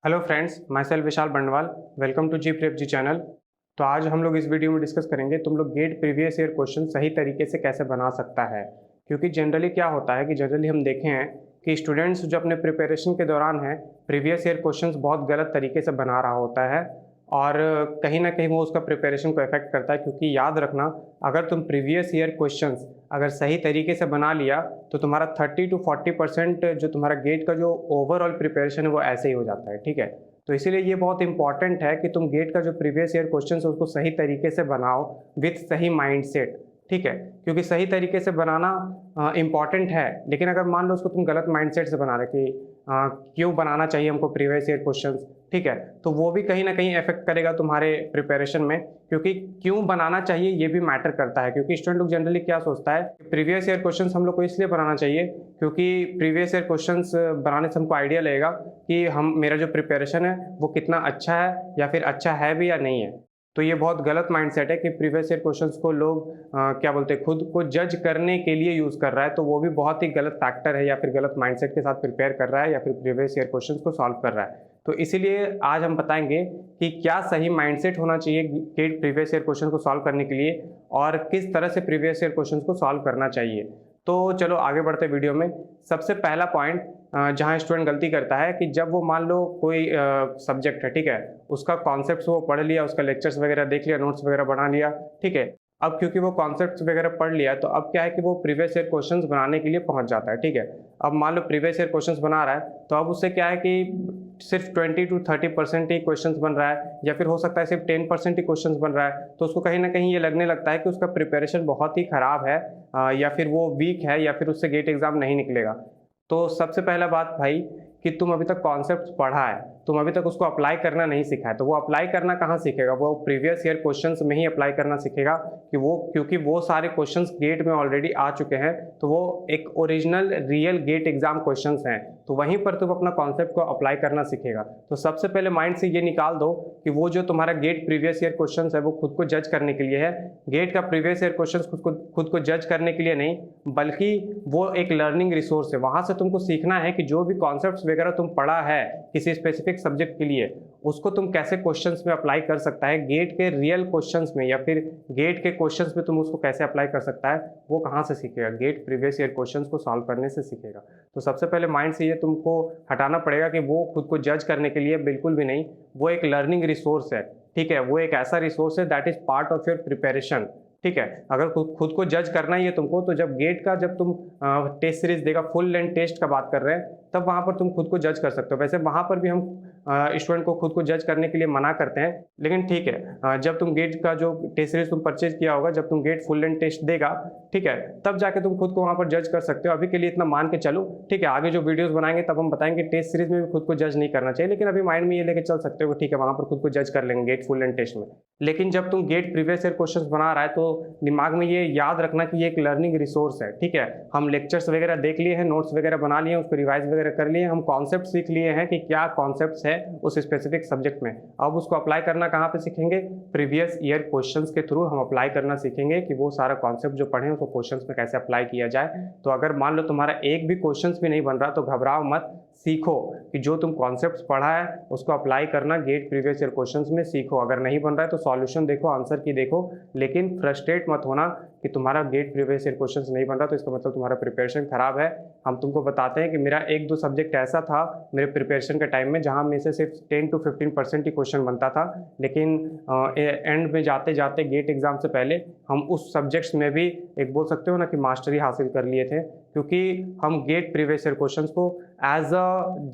Hello friends, myself Vishal Bandwal. Welcome to G prep G channel. तो आज हम लोग इस वीडियो में डिस्कस करेंगे तुम लोग गेट प्रीवियस ईयर क्वेश्चन सही तरीके से कैसे बना सकता है। क्योंकि जनरली क्या होता है कि जनरली हम देखे हैं कि स्टूडेंट्स जो अपने प्रिपरेशन के दौरान है प्रीवियस ईयर क्वेश्चंस बहुत गलत तरीके से बना रहा होता है और कहीं ना कहीं वो उसका प्रिपरेशन को इफेक्ट करता है। क्योंकि याद रखना, अगर तुम प्रीवियस ईयर क्वेश्चंस अगर सही तरीके से बना लिया तो तुम्हारा 30 to 40% जो तुम्हारा गेट का जो ओवरऑल प्रिपरेशन है वो ऐसे ही हो जाता है। ठीक है, तो इसीलिए ये बहुत इंपॉर्टेंट है कि तुम गेट का जो प्रीवियस ईयर क्वेश्चन है उसको सही तरीके से बनाओ विथ सही माइंडसेट। ठीक है, क्योंकि सही तरीके से बनाना इम्पॉर्टेंट है, लेकिन अगर मान लो उसको तुम गलत माइंडसेट से बना रहे कि क्यों बनाना चाहिए हमको प्रीवियस ईयर क्वेश्चंस, ठीक है, तो वो भी कहीं ना कहीं इफेक्ट करेगा तुम्हारे प्रिपरेशन में। क्योंकि क्यों बनाना चाहिए ये भी मैटर करता है। क्योंकि स्टूडेंट लोग जनरली क्या सोचता है, प्रीवियस ईयर क्वेश्चंस हम लोग को इसलिए बनाना चाहिए क्योंकि प्रीवियस ईयर क्वेश्चंस बनाने से हमको आइडिया लगेगा कि हम मेरा जो प्रिपरेशन है वो कितना अच्छा है या फिर अच्छा है भी या नहीं है। तो ये बहुत गलत माइंडसेट है कि प्रीवियस ईयर क्वेश्चंस को लोग क्या बोलते हैं, खुद को जज करने के लिए यूज़ कर रहा है। तो वो भी बहुत ही गलत फैक्टर है, या फिर गलत माइंडसेट के साथ प्रिपेयर कर रहा है या फिर प्रीवियस ईयर क्वेश्चंस को सॉल्व कर रहा है। तो इसीलिए आज हम बताएंगे कि क्या सही माइंडसेट होना चाहिए गेट प्रीवियस ईयर क्वेश्चन को सॉल्व करने के लिए और किस तरह से प्रीवियस ईयर क्वेश्चन को सॉल्व करना चाहिए। तो चलो आगे बढ़ते वीडियो में। सबसे पहला पॉइंट जहाँ स्टूडेंट गलती करता है कि जब वो मान लो कोई सब्जेक्ट है, ठीक है, उसका कॉन्सेप्ट वो पढ़ लिया, उसका लेक्चर्स वगैरह देख लिया, नोट्स वगैरह बना लिया, ठीक है। अब क्योंकि वो कॉन्सेप्ट्स वगैरह पढ़ लिया तो अब क्या है कि वो प्रीवियस ईयर क्वेश्चंस बनाने के लिए पहुंच जाता है। ठीक है, अब मान लो प्रीवियस ईयर क्वेश्चंस बना रहा है तो अब उससे क्या है कि सिर्फ 20 to 30% ही क्वेश्चंस बन रहा है, या फिर हो सकता है सिर्फ 10% ही क्वेश्चंस बन रहा है। तो उसको कहीं ना कहीं ये लगने लगता है कि उसका प्रिपरेशन बहुत ही खराब है, या फिर वो वीक है, या फिर उससे गेट एग्जाम नहीं निकलेगा। तो सबसे पहला बात भाई कि तुम अभी तक कॉन्सेप्ट पढ़ा है, तुम अभी तक उसको अप्लाई करना नहीं सीखा है। तो वो अप्लाई करना कहाँ सीखेगा, वो प्रीवियस ईयर क्वेश्चंस में ही अप्लाई करना सीखेगा कि वो, क्योंकि वो सारे क्वेश्चंस गेट में ऑलरेडी आ चुके हैं। तो वो एक original real GATE exam questions हैं, तो वहीं पर तुम अपना कॉन्सेप्ट को अप्लाई करना सीखेगा। तो सबसे पहले माइंड से ये निकाल दो कि वो जो तुम्हारा गेट प्रीवियस ईयर क्वेश्चंस है वो खुद को जज करने के लिए है। गेट का प्रीवियस ईयर क्वेश्चंस खुद को जज करने के लिए नहीं, बल्कि वो एक लर्निंग रिसोर्स है। वहां से तुमको सीखना है कि जो भी कॉन्सेप्ट्स वगैरह तुम पढ़ा है किसी स्पेसिफिक सब्जेक्ट के लिए, उसको तुम कैसे क्वेश्चंस में अप्लाई कर सकता है, गेट के रियल क्वेश्चंस में, या फिर गेट के क्वेश्चंस में तुम उसको कैसे अप्लाई कर सकता है। वो कहाँ से सीखेगा, गेट प्रीवियस ईयर क्वेश्चंस को सॉल्व करने से सीखेगा। तो सबसे पहले माइंड से ये तुमको हटाना पड़ेगा कि वो खुद को जज करने के लिए बिल्कुल भी नहीं, वो एक लर्निंग रिसोर्स है। ठीक है, वो एक ऐसा रिसोर्स है that is part of your preparation. ठीक है, अगर खुद को जज करना ही है तुमको, तो जब गेट का जब तुम टेस्ट सीरीज देगा, फुल लेंथ टेस्ट का बात कर रहे हैं, तब वहां पर तुम खुद को जज कर सकते हो। वैसे वहां पर भी हम स्टूडेंट को खुद को जज करने के लिए मना करते हैं, लेकिन ठीक है, जब तुम गेट का जो टेस्ट सीरीज तुम परचेज किया होगा, जब तुम गेट फुल लेंथ टेस्ट देगा, ठीक है, तब जाके तुम खुद को वहां पर जज कर सकते हो। अभी के लिए इतना मान के चलो, ठीक है, आगे जो वीडियोस बनाएंगे तब हम बताएंगे टेस्ट सीरीज में भी खुद को जज नहीं करना चाहिए, लेकिन अभी माइंड में ये लेके चल सकते हो ठीक है वहां पर खुद को जज कर लेंगे गेट फुल लेंथ टेस्ट में। लेकिन जब तुम गेट प्रीवियस ईयर क्वेश्चंस बना रहा है तो दिमाग में ये याद रखना कि ये एक लर्निंग रिसोर्स है। ठीक है, हम लेक्चर्स वगैरह देख लिए हैं, नोट्स वगैरह बना लिए हैं, उसको रिवाइज वगैरह कर लिए, हम कॉन्सेप्ट सीख लिए हैं कि क्या कॉन्सेप्ट्स है उस स्पेसिफिक सब्जेक्ट में। अब उसको अप्लाई करना कहाँ पे सीखेंगे, प्रीवियस ईयर क्वेश्चंस के थ्रू हम अप्लाई करना सीखेंगे कि वो सारा कॉन्सेप्ट जो पढ़े उसको क्वेश्चंस में कैसे अप्लाई किया जाए। तो अगर मान लो तुम्हारा एक भी क्वेश्चंस भी नहीं बन रहा तो घबराओ मत, सीखो कि जो तुम कॉन्सेप्ट्स पढ़ा है उसको अप्लाई करना गेट प्रीवियस ईयर क्वेश्चंस में सीखो। अगर नहीं बन रहा है तो सॉल्यूशन देखो, आंसर की देखो, लेकिन फ्रस्ट्रेट मत होना कि तुम्हारा गेट प्रीवियस ईयर क्वेश्चंस नहीं बन रहा तो इसका मतलब तुम्हारा प्रिपरेशन खराब है। हम तुमको बताते हैं कि मेरा एक दो सब्जेक्ट ऐसा था मेरे प्रिपरेशन के टाइम में जहां में से सिर्फ 10 to 15% ही क्वेश्चन बनता था, लेकिन एंड में जाते जाते गेट एग्जाम से पहले हम उस सब्जेक्ट्स में भी एक बोल सकते हो ना कि मास्टरी हासिल कर लिए थे, क्योंकि हम गेट प्रीवियस ईयर क्वेश्चंस को एज अ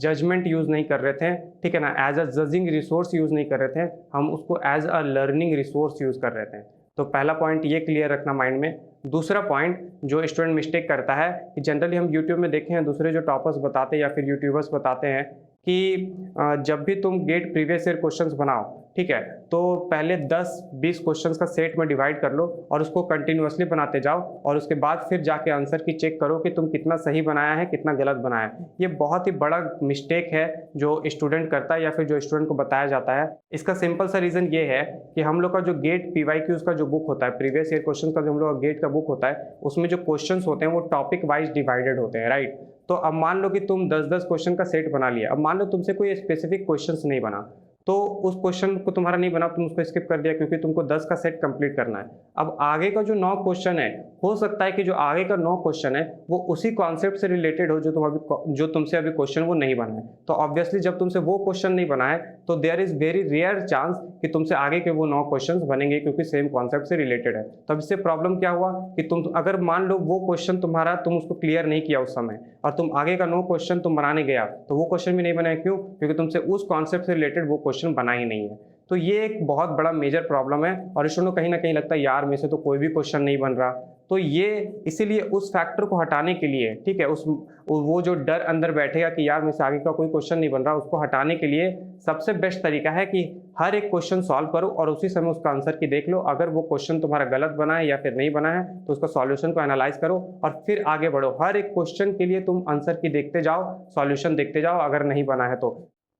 जजमेंट यूज नहीं कर रहे थे, ठीक है ना, as a judging resource use नहीं कर रहे थे, हम उसको as a learning resource use कर रहे थे। तो पहला पॉइंट ये क्लियर रखना माइंड में। दूसरा पॉइंट जो स्टूडेंट मिस्टेक करता है कि जनरली हम यूट्यूब में देखे हैं दूसरे जो टॉपर्स बताते हैं या फिर यूट्यूबर्स बताते हैं कि जब भी तुम गेट प्रीवियस ईयर क्वेश्चंस बनाओ, ठीक है, तो पहले 10-20 क्वेश्चंस का सेट में डिवाइड कर लो और उसको कंटिन्यूअसली बनाते जाओ, और उसके बाद फिर जाके आंसर की चेक करो कि तुम कितना सही बनाया है कितना गलत बनाया है। ये बहुत ही बड़ा मिस्टेक है जो स्टूडेंट करता है या फिर जो स्टूडेंट को बताया जाता है। इसका सिंपल सा रीजन ये है कि हम लोग का जो गेट पीवाईक्यूज का जो बुक होता है, प्रीवियस ईयर क्वेश्चन का जो हम लोग का गेट का बुक होता है, उसमें जो क्वेश्चन होते हैं वो टॉपिक वाइज डिवाइडेड होते हैं, राइट। तो अब मान लो कि तुम 10-10 क्वेश्चन का सेट बना लिया। अब मान लो तुमसे कोई स्पेसिफिक क्वेश्चंस नहीं बना, तो उस क्वेश्चन को तुम्हारा नहीं बना, तुम उसको स्किप कर दिया क्योंकि तुमको 10 का सेट कंप्लीट करना है। अब आगे का जो 9 क्वेश्चन है, हो सकता है कि जो आगे का 9 क्वेश्चन है वो उसी कॉन्सेप्ट से रिलेटेड हो जो तुमसे अभी क्वेश्चन वो नहीं बना है। तो ऑब्वियसली जब तुमसे वो क्वेश्चन नहीं बना है तो there is very rare chance कि तुमसे आगे के वो 9 क्वेश्चन बनेंगे, क्योंकि सेम कॉन्सेप्ट से रिलेटेड है। तो अब इससे प्रॉब्लम क्या हुआ कि तुम अगर मान लो वो क्वेश्चन तुम्हारा तुम उसको क्लियर नहीं किया उस समय और तुम आगे का 9 क्वेश्चन तुम बनाने गया तो वो क्वेश्चन भी नहीं बनाया। क्यों? क्योंकि तुमसे उस कॉन्सेप्ट से रिलेटेड वो क्वेश्चन बना ही नहीं है। तो ये एक बहुत बड़ा मेजर प्रॉब्लम है और स्टूडेंट को कहीं ना कहीं लगता है यार मेरे से तो कोई भी क्वेश्चन नहीं बन रहा। तो ये इसीलिए उस फैक्टर को हटाने के लिए, ठीक है, वो जो डर अंदर बैठेगा कि यार मेरे से आगे का कोई क्वेश्चन नहीं बन रहा, उसको हटाने के लिए सबसे बेस्ट तरीका है कि हर एक क्वेश्चन सॉल्व करो और उसी समय उसका आंसर की देख लो। अगर वो क्वेश्चन तुम्हारा गलत बना है या फिर नहीं बना है तो उसका सॉल्यूशन को एनालाइज करो और फिर आगे बढ़ो। हर एक क्वेश्चन के लिए तुम आंसर की देखते जाओ, सॉल्यूशन देखते जाओ। अगर नहीं बना है तो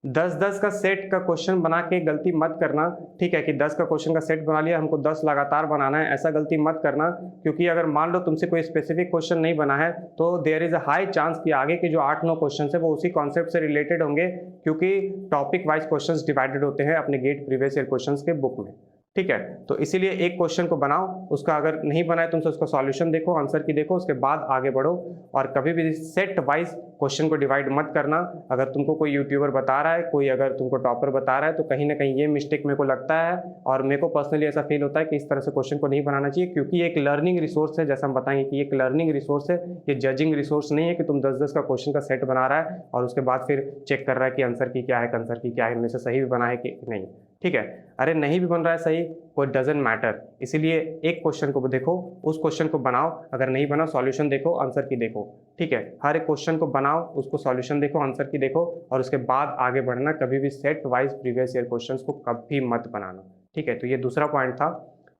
10-10 का सेट का क्वेश्चन बना के गलती मत करना, ठीक है, कि 10 का क्वेश्चन का सेट बना लिया, हमको 10 लगातार बनाना है, ऐसा गलती मत करना। क्योंकि अगर मान लो तुमसे कोई स्पेसिफिक क्वेश्चन नहीं बना है तो there is a high chance कि आगे के जो 8-9 क्वेश्चन है वो उसी कॉन्सेप्ट से रिलेटेड होंगे, क्योंकि टॉपिक वाइज क्वेश्चन डिवाइडेड होते हैं अपने गेट प्रीवियस ईयर क्वेश्चन के बुक में। ठीक है, तो इसीलिए एक क्वेश्चन को बनाओ, उसका अगर नहीं बना है तुमसे उसका सॉल्यूशन देखो, आंसर की देखो, उसके बाद आगे बढ़ो। और कभी भी सेट वाइज क्वेश्चन को डिवाइड मत करना। अगर तुमको कोई यूट्यूबर बता रहा है, कोई अगर तुमको टॉपर बता रहा है, तो कहीं ना कहीं ये मिस्टेक मेरे को लगता है और मेरे को पर्सनली ऐसा फील होता है कि इस तरह से क्वेश्चन को नहीं बनाना चाहिए, क्योंकि ये एक लर्निंग रिसोर्स है। जैसा हम बताएंगे कि एक लर्निंग रिसोर्स है, ये जजिंग रिसोर्स नहीं है कि तुम 10-10 का क्वेश्चन का सेट बना रहा है और उसके बाद फिर चेक कर रहा है कि आंसर की क्या है, आंसर की क्या है, इनमें से सही भी बना है कि नहीं। ठीक है, अरे नहीं भी बन रहा है सही, कोई डजंट मैटर। इसीलिए एक क्वेश्चन को देखो, उस क्वेश्चन को बनाओ, अगर नहीं बना सॉल्यूशन देखो, आंसर की देखो। ठीक है, हर एक क्वेश्चन को बनाओ, उसको सॉल्यूशन देखो, आंसर की देखो और उसके बाद आगे बढ़ना। कभी भी set wise previous year questions को कभी मत बनाना। ठीक है, तो ये दूसरा पॉइंट था।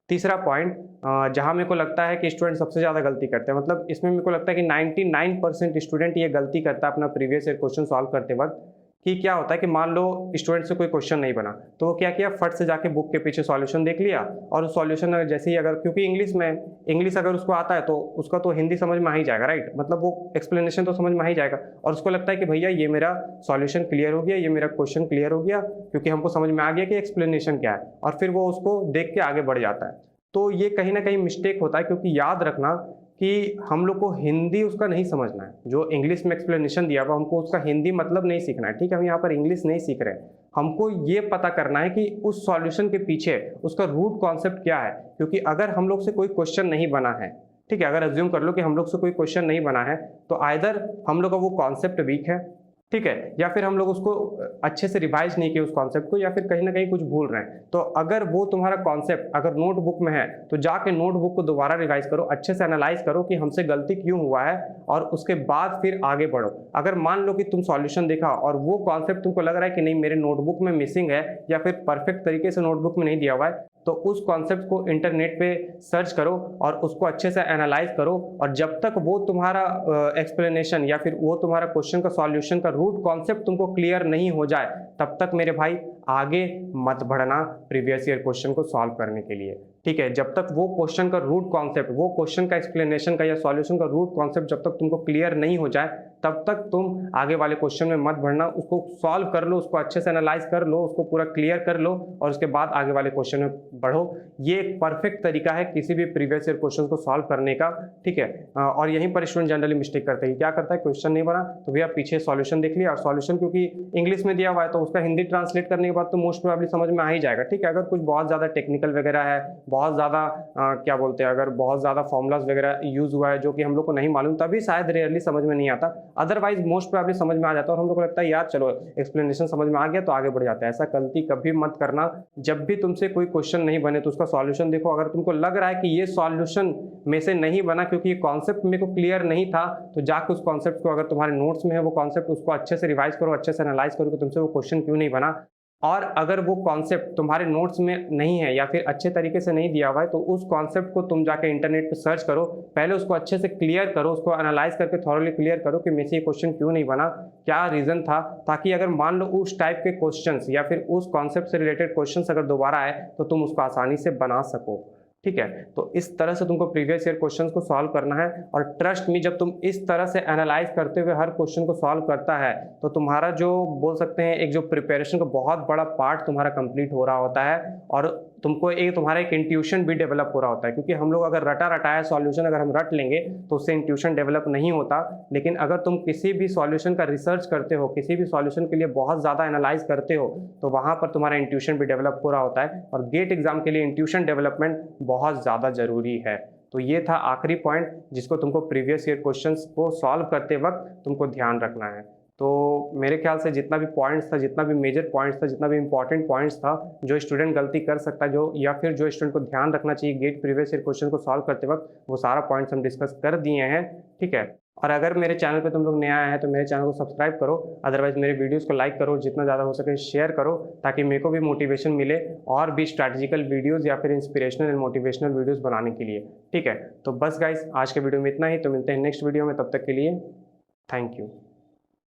तीसरा पॉइंट जहां मेरे को लगता है कि स्टूडेंट सबसे ज़्यादा गलती करते हैं, मतलब इसमें मेरे को लगता है कि 99% स्टूडेंट ये गलती करता है अपना प्रीवियस ईयर क्वेश्चन सॉल्व करते वक्त, कि क्या होता है कि मान लो स्टूडेंट से कोई क्वेश्चन नहीं बना तो वो क्या किया, फट से जाके बुक के पीछे सॉल्यूशन देख लिया और उस सॉल्यूशन जैसे ही, अगर क्योंकि इंग्लिश अगर उसको आता है तो उसका तो हिंदी समझ में आ ही जाएगा, राइट, मतलब वो एक्सप्लेनेशन तो समझ में आ ही जाएगा और उसको लगता है कि भैया ये मेरा सॉल्यूशन क्लियर हो गया, ये मेरा क्वेश्चन क्लियर हो गया, क्योंकि हमको समझ में आ गया कि एक्सप्लेनेशन क्या है, और फिर वो उसको देख के आगे बढ़ जाता है। तो ये कहीं ना कहीं मिस्टेक होता है, क्योंकि याद रखना कि हम लोग को हिंदी उसका नहीं समझना है। जो इंग्लिश में एक्सप्लेनेशन दिया हुआ हमको उसका हिंदी मतलब नहीं सीखना है। ठीक है, हम यहाँ पर इंग्लिश नहीं सीख रहे हैं, हमको ये पता करना है कि उस सॉल्यूशन के पीछे उसका रूट कॉन्सेप्ट क्या है। क्योंकि अगर हम लोग से कोई क्वेश्चन नहीं बना है, ठीक है, अगर अज्यूम कर लो कि हम लोग से कोई क्वेश्चन नहीं बना है, तो आइदर हम लोग का वो कॉन्सेप्ट वीक है, ठीक है, या फिर हम लोग उसको अच्छे से रिवाइज नहीं किए उस कॉन्सेप्ट को, या फिर कहीं ना कहीं कुछ भूल रहे हैं। तो अगर वो तुम्हारा कॉन्सेप्ट अगर नोटबुक में है तो जाके नोटबुक को दोबारा रिवाइज करो, अच्छे से एनालाइज करो कि हमसे गलती क्यों हुआ है और उसके बाद फिर आगे बढ़ो। अगर मान लो कि तुम सॉल्यूशन देखा और वो कॉन्सेप्ट तुमको लग रहा है कि नहीं मेरे नोटबुक में मिसिंग है या फिर परफेक्ट तरीके से नोटबुक में नहीं दिया हुआ है, तो उस कॉन्सेप्ट को इंटरनेट पे सर्च करो और उसको अच्छे से एनालाइज करो। और जब तक वो तुम्हारा एक्सप्लेनेशन या फिर वो तुम्हारा क्वेश्चन का सॉल्यूशन का रूट कॉन्सेप्ट तुमको क्लियर नहीं हो जाए, तब तक मेरे भाई आगे मत बढ़ना प्रीवियस ईयर क्वेश्चन को सॉल्व करने के लिए। ठीक है, जब तक वो क्वेश्चन का रूट कॉन्सेप्ट, वो क्वेश्चन का एक्सप्लेनेशन का या सॉल्यूशन का रूट कॉन्सेप्ट जब तक तुमको क्लियर नहीं हो जाए, तब तक तुम आगे वाले क्वेश्चन में मत बढ़ना। उसको सॉल्व कर लो, उसको अच्छे से एनालाइज कर लो, उसको पूरा क्लियर कर लो और उसके बाद आगे वाले क्वेश्चन में बढ़ो। ये एक परफेक्ट तरीका है किसी भी प्रीवियस ईयर क्वेश्चन को सॉल्व करने का। ठीक है, और यहीं पर स्टूडेंट जनरली मिस्टेक करते हैं। क्या करता है, क्वेश्चन नहीं बना तो भैया पीछे सॉल्यूशन देख लिया, और सॉल्यूशन क्योंकि इंग्लिश में दिया हुआ है तो उसका हिंदी ट्रांसलेट करने के बाद तो मोस्ट प्रोबेबली समझ में आ ही जाएगा। ठीक है, अगर कुछ बहुत ज़्यादा टेक्निकल वगैरह है, बहुत ज़्यादा क्या बोलते हैं, अगर बहुत ज़्यादा फॉर्मूलाज वगैरह यूज़ हुआ है जो कि हम लोग को नहीं मालूम, तभी शायद रेयरली समझ में नहीं आता, अदरवाइज मोस्ट प्रोबेबली समझ में आ जाता है और हम लोग को लगता है यार चलो एक्सप्लेनेशन समझ में आ गया तो आगे बढ़ जाता है। ऐसा गलती कभी मत करना। जब भी तुमसे कोई क्वेश्चन नहीं बने तो उसका सॉल्यूशन देखो। अगर तुमको लग रहा है कि ये सॉल्यूशन में से नहीं बना क्योंकि ये कॉन्सेप्ट मेरे को क्लियर नहीं था, तो जाकर उस कॉन्सेप्ट को, अगर तुम्हारे नोट्स में है वो कॉन्सेप्ट, उसको अच्छे से रिवाइज करो, अच्छे से एनालाइज करो कि तुमसे वो क्वेश्चन क्यों नहीं बना। और अगर वो कॉन्सेप्ट तुम्हारे नोट्स में नहीं है या फिर अच्छे तरीके से नहीं दिया हुआ है, तो उस कॉन्सेप्ट को तुम जाके इंटरनेट पे सर्च करो, पहले उसको अच्छे से क्लियर करो, उसको एनालाइज करके थॉरली क्लियर करो कि मेरे से ये क्वेश्चन क्यों नहीं बना, क्या रीज़न था, ताकि अगर मान लो उस टाइप के क्वेश्चंस या फिर उस कॉन्सेप्ट से रिलेटेड क्वेश्चंस अगर दोबारा आए तो तुम उसको आसानी से बना सको। ठीक है। तो इस तरह से तुमको प्रीवियस ईयर क्वेश्चंस को सॉल्व करना है, और ट्रस्ट मी, जब तुम इस तरह से एनालाइज करते हुए हर क्वेश्चन को सॉल्व करता है तो तुम्हारा जो बोल सकते हैं एक जो प्रिपरेशन का बहुत बड़ा पार्ट तुम्हारा कंप्लीट हो रहा होता है, और तुमको तुम्हारा एक इंट्यूशन भी डेवलप हो रहा होता है। क्योंकि हम लोग अगर रटा रटाया सॉल्यूशन अगर हम रट लेंगे तो उससे इंट्यूशन डेवलप नहीं होता, लेकिन अगर तुम किसी भी सॉल्यूशन का रिसर्च करते हो, किसी भी सॉल्यूशन के लिए बहुत ज़्यादा एनालाइज करते हो, तो वहाँ पर तुम्हारा इंट्यूशन भी डेवलप हो रहा होता है। और गेट एग्जाम के लिए इंट्यूशन डेवलपमेंट बहुत ज़्यादा ज़रूरी है। तो ये था आखिरी पॉइंट जिसको तुमको प्रीवियस ईयर क्वेश्चंस को सॉल्व करते वक्त तुमको ध्यान रखना है। तो मेरे ख्याल से जितना भी पॉइंट्स था, जितना भी मेजर पॉइंट्स था, जितना भी इंपॉर्टेंट पॉइंट्स था जो स्टूडेंट गलती कर सकता है, जो या फिर जो स्टूडेंट को ध्यान रखना चाहिए गेट प्रीवियस ईयर क्वेश्चन को सॉल्व करते वक्त, वो सारा पॉइंट्स हम डिस्कस कर दिए हैं। ठीक है। और अगर मेरे चैनल पे तुम लोग नया आए हैं तो मेरे चैनल को सब्सक्राइब करो, अदरवाइज मेरे वीडियोस को लाइक करो, जितना ज़्यादा हो सके शेयर करो, ताकि मेरे को भी मोटिवेशन मिले और भी स्ट्रैटेजिकल वीडियोस या फिर इंस्पिरेशनल एंड मोटिवेशनल वीडियोस बनाने के लिए। ठीक है। तो बस गाइस, आज के वीडियो में इतना ही। तो मिलते हैं नेक्स्ट वीडियो में, तब तक के लिए थैंक यू।